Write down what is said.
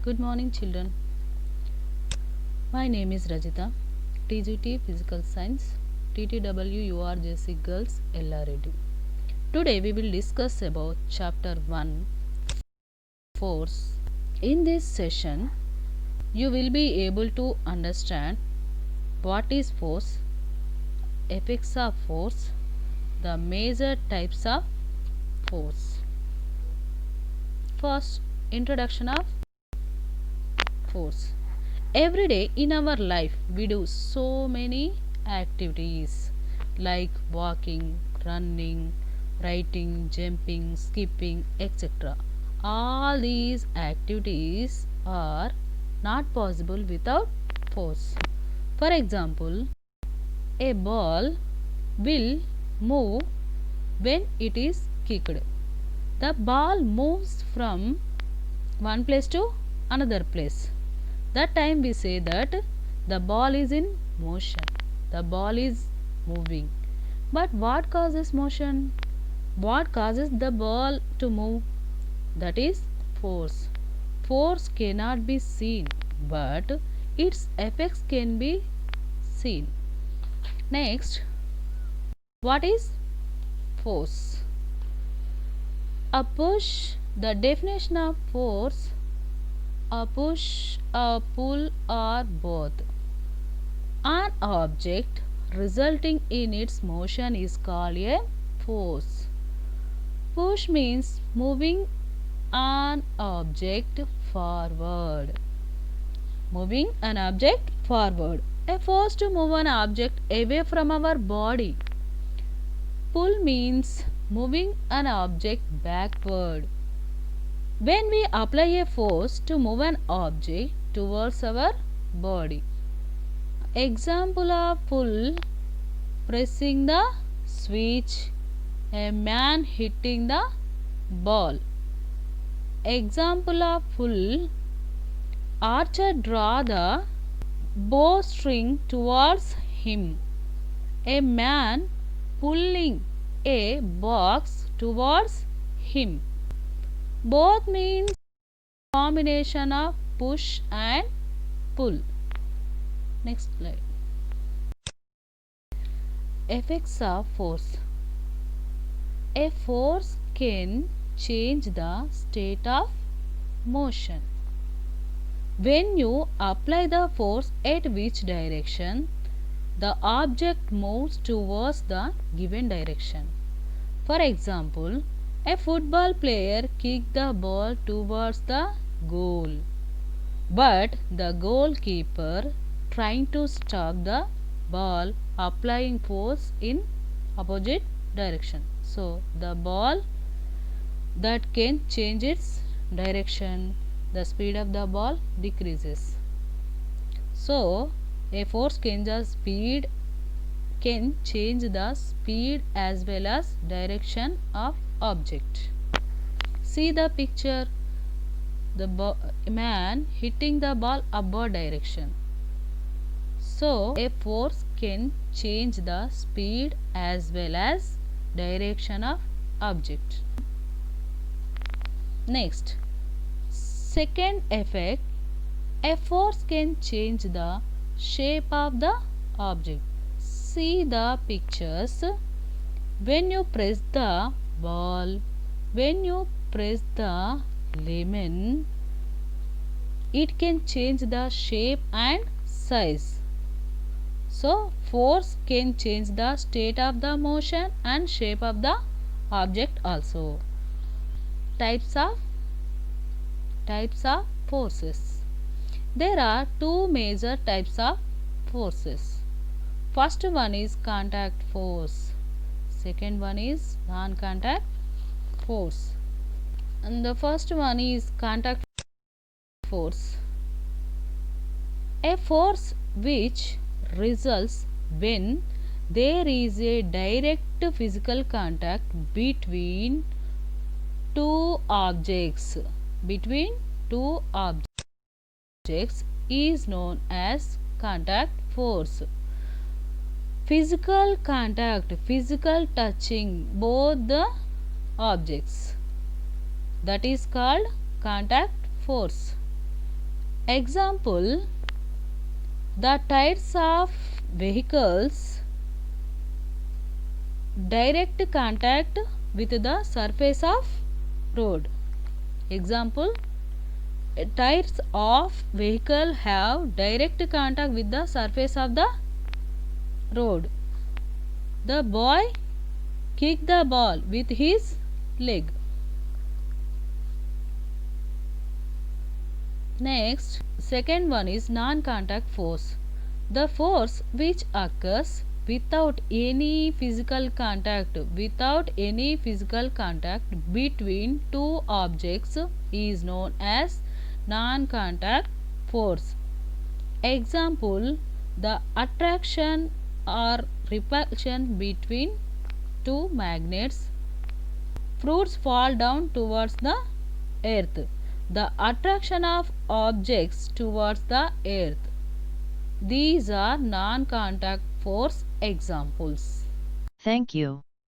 Good morning, children. My name is Rajita, TGT Physical Science, TTW URJC Girls LRAD. Today we will discuss about Chapter 1, Force. In this session, you will be able to understand what is force, effects of force, the major types of force. First, introduction of force. Every day in our life we do so many activities like walking, running, writing, jumping, skipping, etc. All these activities are not possible without force. For example, a ball will move when it is kicked. The ball moves from one place to another place. That time we say that the ball is in motion, the ball is moving. But what causes motion? What causes the ball to move? That is force. Force cannot be seen, but its effects can be seen. Next, what is force? A push, the definition of force, a push, a pull, or both. An object resulting in its motion is called a force. Push means moving an object forward. Moving an object forward. A force to move an object away from our body. Pull means moving an object backward. When we apply a force to move an object towards our body. Example of pull: pressing the switch, a man hitting the ball. Example of pull: archer draw the bowstring towards him, a man pulling a box towards him. Both means combination of push and pull. Next slide. Effects of force. A force can change the state of motion. When you apply the force at which direction, the object moves towards the given direction. For example, a football player kicked the ball towards the goal, but the goalkeeper trying to stop the ball applying force in opposite direction. So the ball that can change its direction, the speed of the ball decreases. So a force can change the speed as well as direction of object. See the picture, the man hitting the ball upward direction. So a force can change the speed as well as direction of object. Next, second effect, a force can change the shape of the object. See the pictures. When you press the ball, when you press the lemon, it can change the shape and size. So force can change the state of the motion and shape of the object also. Types of forces. There are two major types of forces. First one is contact force. Second one is non-contact force. And the first one is contact force. A force which results when there is a direct physical contact between two objects. Between two objects is known as contact force. Physical contact, physical touching both the objects, that is called contact force. Example: the tires of vehicles direct contact with the surface of road. Example: tires of vehicle have direct contact with the surface of the road. The boy kicked the ball with his leg. Next, second one is non-contact force. The force which occurs without any physical contact between two objects is known as non-contact force. Example: the attraction or repulsion between two magnets. Fruits fall down towards the earth. The attraction of objects towards the earth. These are non-contact force examples. Thank you.